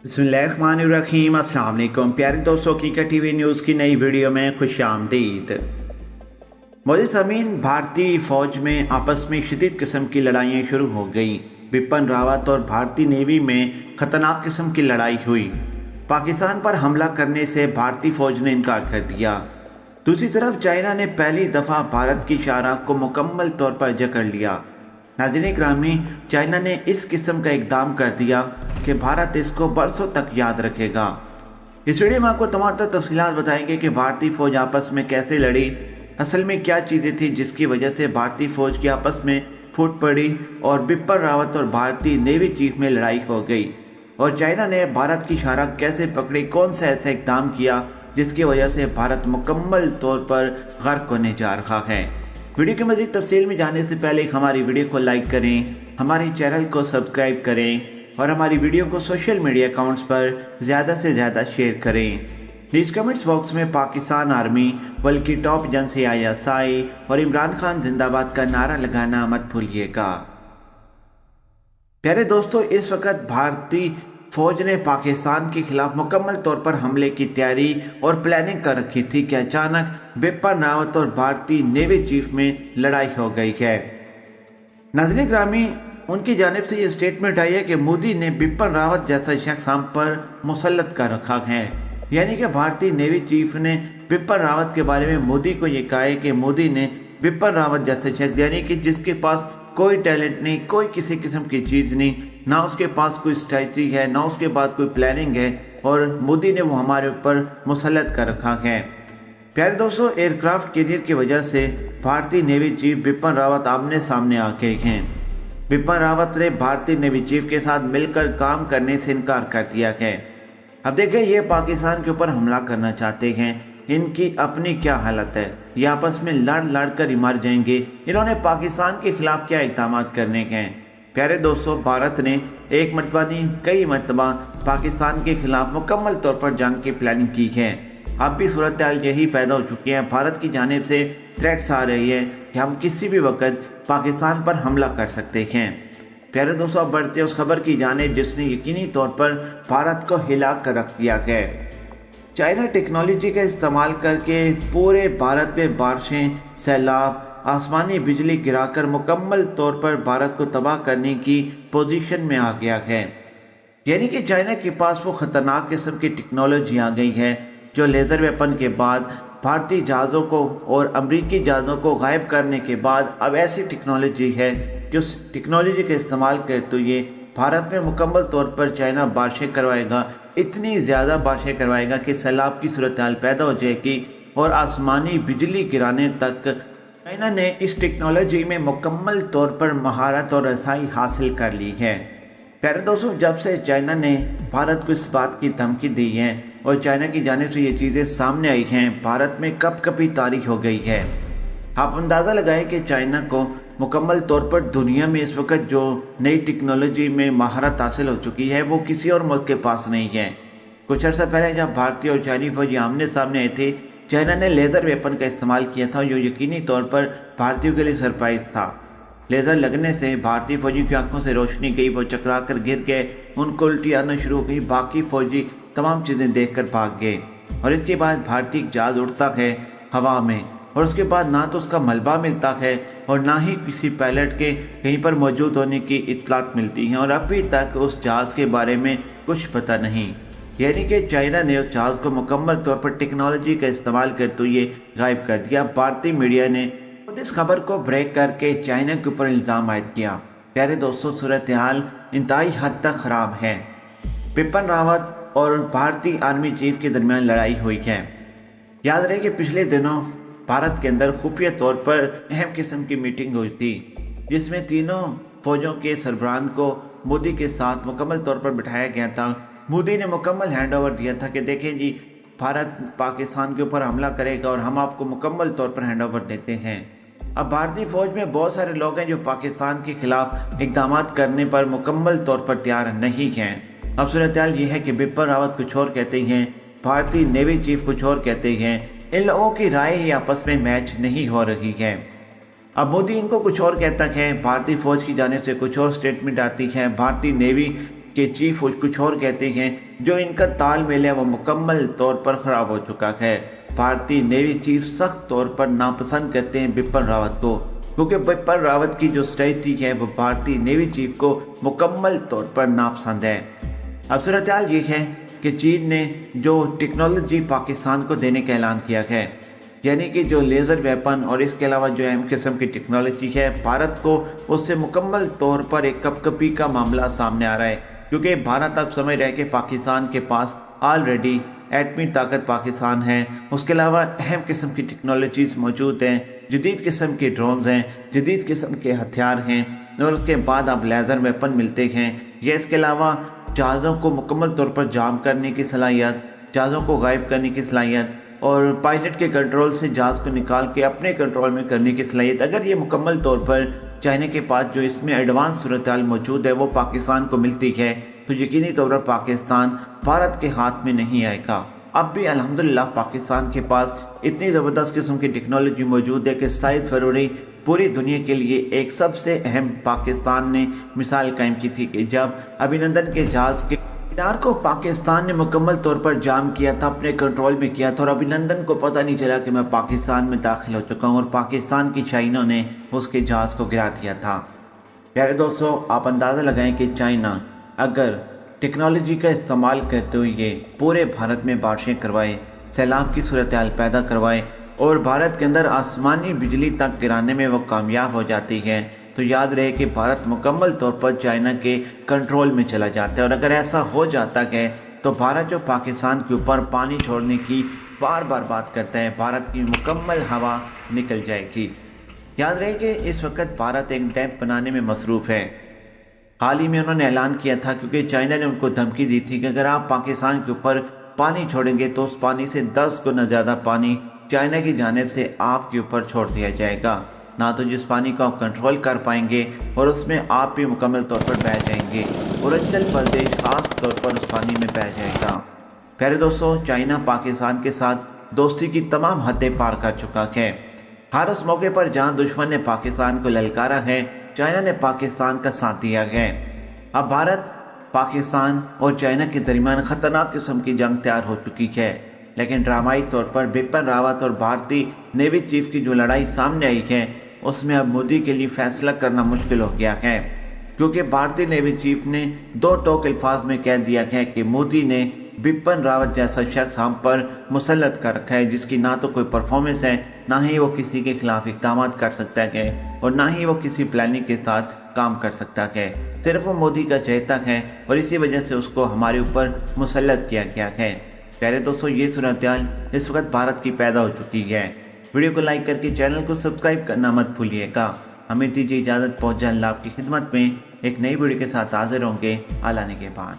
बिस्मिल्लाहिर्रहमानिर्रहीम। अस्सलाम वालेकुम प्यारे दोस्तों, हकीकत टीवी न्यूज़ की नई वीडियो में खुश आमदीद। मोदी सामीन, भारतीय फ़ौज में आपस में शदीद किस्म की लड़ाइयाँ शुरू हो गई। बिपिन रावत और भारतीय नेवी में ख़तरनाक किस्म की लड़ाई हुई। पाकिस्तान पर हमला करने से भारतीय फ़ौज ने इनकार कर दिया। दूसरी तरफ चाइना ने पहली दफ़ा भारत की शाहराह को मुकम्मल तौर पर जकड़ लिया। नाज़रीन ग्रामी, चाइना ने इस किस्म का इक़दाम कर दिया कि भारत इसको बरसों तक याद रखेगा। इस वीडियो में आपको तमाम तफसीलात बताएंगे कि भारतीय फ़ौज आपस में कैसे लड़ी, असल में क्या चीज़ें थी जिसकी वजह से भारतीय फ़ौज की आपस में फूट पड़ी और बिपिन रावत और भारतीय नेवी चीफ में लड़ाई हो गई, और चाइना ने भारत की शाहराह कैसे पकड़ी, कौन सा ऐसा इक़दाम किया जिसकी वजह से भारत मुकम्मल तौर पर गर्क होने जा रहा है। वीडियो की मज़ीद तफसील में जाने से पहले हमारी वीडियो को लाइक करें, हमारे चैनल को सब्सक्राइब करें और हमारी वीडियो को सोशल मीडिया अकाउंट्स पर ज़्यादा से ज़्यादा शेयर करें। प्लीज़ कमेंट्स बॉक्स में पाकिस्तान आर्मी बल्कि टॉप जन से ISI और इमरान खान जिंदाबाद का नारा लगाना मत भूलिएगा। प्यारे दोस्तों, इस वक्त भारतीय फ़ौज ने पाकिस्तान के खिलाफ मुकम्मल तौर पर हमले की तैयारी और प्लानिंग कर रखी थी कि अचानक बिपिन रावत और भारतीय नेवी चीफ में लड़ाई हो गई है। नाज़रीन ग्रामी, उनकी जानिब से ये स्टेटमेंट आई है कि मोदी ने बिपिन रावत जैसा शख्स हम पर मुसल्लत कर रखा है। यानी कि भारतीय नेवी चीफ ने बिपिन रावत के बारे में मोदी को ये कहा है कि मोदी ने बिपिन रावत जैसे शख्स, यानी कि जिसके पास कोई टैलेंट नहीं, कोई किसी किस्म की चीज़ नहीं, ना उसके पास कोई स्ट्रेटजी है, ना उसके पास कोई प्लानिंग है, और मोदी ने वो हमारे ऊपर मुसल्लत कर रखा है। प्यारे दोस्तों, एयरक्राफ्ट कैरियर की वजह से भारतीय नेवी चीफ बिपिन रावत आमने सामने आ गए हैं। बिपिन रावत ने भारतीय नेवी चीफ के साथ मिलकर काम करने से इनकार कर दिया है। अब देखें, ये पाकिस्तान के ऊपर हमला करना चाहते हैं, इनकी अपनी क्या हालत है। ये आपस में लड़ कर ही मर जाएंगे। इन्होंने पाकिस्तान के खिलाफ क्या इक़दाम करने के हैं। प्यारे दोस्तों, भारत ने एक मरतबा नहीं कई मरतबा पाकिस्तान के खिलाफ मुकम्मल तौर पर जंग की प्लानिंग की है। अब भी सूरत हाल यही पैदा हो चुकी है। भारत की जानिब से थ्रेट्स आ रही है कि हम किसी भी वक्त पाकिस्तान पर हमला कर सकते हैं। प्यारे दोस्तों, अब बढ़ते उस खबर की जानिब जिसने यकीनी तौर पर भारत को हिला कर रख दिया है। चाइना टेक्नोलॉजी का इस्तेमाल करके पूरे भारत में बारिशें, सैलाब, आसमानी बिजली गिराकर मुकम्मल तौर पर भारत को तबाह करने की पोजीशन में आ गया है। यानी कि चाइना के पास वो ख़तरनाक किस्म की टेक्नोलॉजी आ गई है जो लेज़र वेपन के बाद भारतीय जहाज़ों को और अमरीकी जहाज़ों को गायब करने के बाद अब ऐसी टेक्नोलॉजी है जो टेक्नोलॉजी का इस्तेमाल करते हुए भारत में मुकम्मल तौर पर चाइना बारिशें करवाएगा। इतनी ज़्यादा बारिशें करवाएगा कि सैलाब की सूरत हाल पैदा हो जाएगी और आसमानी बिजली गिराने तक चाइना ने इस टेक्नोलॉजी में मुकम्मल तौर पर महारत और रसाई हासिल कर ली है। प्यारे दोस्तों, जब से चाइना ने भारत को इस बात की धमकी दी है और चाइना की जानिब से ये चीज़ें सामने आई हैं, भारत में कपकपी तारी हो गई है। आप अंदाज़ा लगाएं कि चाइना को मुकम्मल तौर पर दुनिया में इस वक्त जो नई टेक्नोलॉजी में महारत हासिल हो चुकी है वो किसी और मुल्क के पास नहीं है। कुछ अर्सा पहले जब भारतीय और चाइनीज फौजी आमने सामने आए थे, चाइना ने लेज़र वेपन का इस्तेमाल किया था जो यकीनी तौर पर भारतीयों के लिए सरप्राइज था। लेज़र लगने से भारतीय फौजी की आंखों से रोशनी गई, वो चकरा कर गिर गए, उनको उल्टी आना शुरू हो गई। बाकी फौजी तमाम चीज़ें देखकर भाग गए और इसके बाद भारतीय जहाज़ उड़ता है हवा में और उसके बाद ना तो उसका मलबा मिलता है और ना ही किसी पायलट के कहीं पर मौजूद होने की इत्तलात मिलती हैं, और अभी तक उस जहाज़ के बारे में कुछ पता नहीं। यानी कि चाइना ने उस जहाज़ को मुकम्मल तौर पर टेक्नोलॉजी का इस्तेमाल करते हुए गायब कर दिया। भारतीय मीडिया ने इस खबर को ब्रेक करके चाइना के ऊपर इल्ज़ाम आयद किया। प्यारे दोस्तों, सूरत हाल इंतहाई हद तक ख़राब है। बिपिन रावत और भारतीय आर्मी चीफ के दरमियान लड़ाई हुई है। याद रहे कि पिछले दिनों भारत के अंदर खुफिया तौर पर अहम किस्म की मीटिंग हुई थी जिसमें तीनों फौजों के सरबराहान को मोदी के साथ मुकम्मल तौर पर बिठाया गया था। मोदी ने मुकम्मल हैंड ओवर दिया था कि देखें जी, भारत पाकिस्तान के ऊपर हमला करेगा और हम आपको मुकम्मल तौर पर हैंड ओवर देते हैं। अब भारतीय फौज में बहुत सारे लोग हैं जो पाकिस्तान के खिलाफ इक़दाम करने पर मुकम्मल तौर पर तैयार नहीं हैं। अब सूरत हाल ये है कि बिपिन रावत कुछ और कहते हैं, भारतीय नेवी चीफ कुछ और कहते हैं। इन लोगों की राय ही आपस में मैच नहीं हो रही है। अब मोदी इनको कुछ और कहता है, भारतीय फौज की जानिब से कुछ और स्टेटमेंट आती है, भारतीय नेवी के चीफ कुछ और कहते हैं। जो इनका तालमेल है वो मुकम्मल तौर पर खराब हो चुका है। भारतीय नेवी चीफ सख्त तौर पर नापसंद करते हैं बिपिन रावत को, क्योंकि बिपिन रावत की जो स्ट्रेटजी है वो भारतीय नेवी चीफ को मुकम्मल तौर पर नापसंद है। अब सूरत हाल ये है कि चीन ने जो टेक्नोलॉजी पाकिस्तान को देने का ऐलान किया है, यानी कि जो लेज़र वेपन और इसके अलावा जो अहम किस्म की टेक्नोलॉजी है, भारत को उससे मुकम्मल तौर पर एक कपकपी का मामला सामने आ रहा है, क्योंकि भारत अब समझ रहा है कि पाकिस्तान के पास ऑलरेडी एटमी ताकत पाकिस्तान है। उसके अलावा अहम किस्म की टेक्नोलॉजीज मौजूद हैं, जदीद किस्म के ड्रोन्स हैं, जदीद किस्म के हथियार हैं, और उसके बाद अब लेज़र वेपन मिलते हैं। या इसके अलावा जहाज़ों को मुकम्मल तौर पर जाम करने की सलाहियत, जहाज़ों को गायब करने की सलाहियत और पायलट के कंट्रोल से जहाज़ को निकाल के अपने कंट्रोल में करने की सलाहियत, अगर ये मुकम्मल तौर पर चाइना के पास जो इसमें एडवांस सूरत हाल मौजूद है वो पाकिस्तान को मिलती है, तो यकीनी तौर पर पाकिस्तान भारत के हाथ में नहीं आएगा। अब भी अल्हम्दुलिल्लाह पाकिस्तान के पास इतनी ज़बरदस्त किस्म की टेक्नोलॉजी मौजूद है कि 27 फरवरी पूरी दुनिया के लिए एक सबसे अहम पाकिस्तान ने मिसाल कायम की थी कि जब अभिनंदन के जहाज़ के मीनार को पाकिस्तान ने मुकम्मल तौर पर जाम किया था, अपने कंट्रोल में किया था, और अभिनंदन को पता नहीं चला कि मैं पाकिस्तान में दाखिल हो चुका हूँ, और पाकिस्तान की चाइना ने उसके जहाज़ को गिरा दिया था। प्यारे दोस्तों, आप अंदाज़ा लगाएं कि चाइना अगर टेक्नोलॉजी का इस्तेमाल करते हुए पूरे भारत में बारिशें करवाए, सैलाब की सूरत हाल पैदा करवाए और भारत के अंदर आसमानी बिजली तक गिराने में वो कामयाब हो जाती है, तो याद रहे कि भारत मुकम्मल तौर पर चाइना के कंट्रोल में चला जाता है। और अगर ऐसा हो जाता है तो भारत जो पाकिस्तान के ऊपर पानी छोड़ने की बार बार बात करता है, भारत की मुकम्मल हवा निकल जाएगी। याद रहे कि इस वक्त भारत एक डैम बनाने में मसरूफ़ है। हाल ही में उन्होंने ऐलान किया था, क्योंकि चाइना ने उनको धमकी दी थी कि अगर आप पाकिस्तान के ऊपर पानी छोड़ेंगे तो उस पानी से 10 गुना ज़्यादा पानी चाइना की जानिब से आपके ऊपर छोड़ दिया जाएगा, ना तो जिस पानी को आप कंट्रोल कर पाएंगे और उसमें आप भी मुकम्मल तौर पर बह जाएंगे, अरुणाचल प्रदेश खास तौर पर उस पानी में बह जाएगा। प्यारे दोस्तों, चाइना पाकिस्तान के साथ दोस्ती की तमाम हदें पार कर चुका है। हर उस मौके पर जहां दुश्मन ने पाकिस्तान को ललकारा है, चाइना ने पाकिस्तान का साथ दिया है। अब भारत, पाकिस्तान और चाइना के दरमियान खतरनाक किस्म की जंग तैयार हो चुकी है, लेकिन ड्रामाई तौर पर बिपिन रावत और भारतीय नेवी चीफ की जो लड़ाई सामने आई है उसमें अब मोदी के लिए फैसला करना मुश्किल हो गया है, क्योंकि भारतीय नेवी चीफ ने दो टोक अल्फाज में कह दिया है कि मोदी ने बिपिन रावत जैसा शख्स हम पर मुसल्लत कर रखा है, जिसकी ना तो कोई परफॉर्मेंस है, ना ही वो किसी के खिलाफ इक़दाम कर सकता है और ना ही वो किसी प्लानिंग के साथ काम कर सकता है। सिर्फ वो मोदी का चहेता है और इसी वजह से उसको हमारे ऊपर मुसल्लत किया गया है। प्यारे दोस्तों, ये सूरत हाल इस वक्त भारत की पैदा हो चुकी है। वीडियो को लाइक करके चैनल को सब्सक्राइब करना मत भूलिएगा। हमें दीजिए इजाज़त, पहुँच जाए आपकी खिदमत में एक नई वीडियो के साथ हाजिर होंगे आलाने के बाद।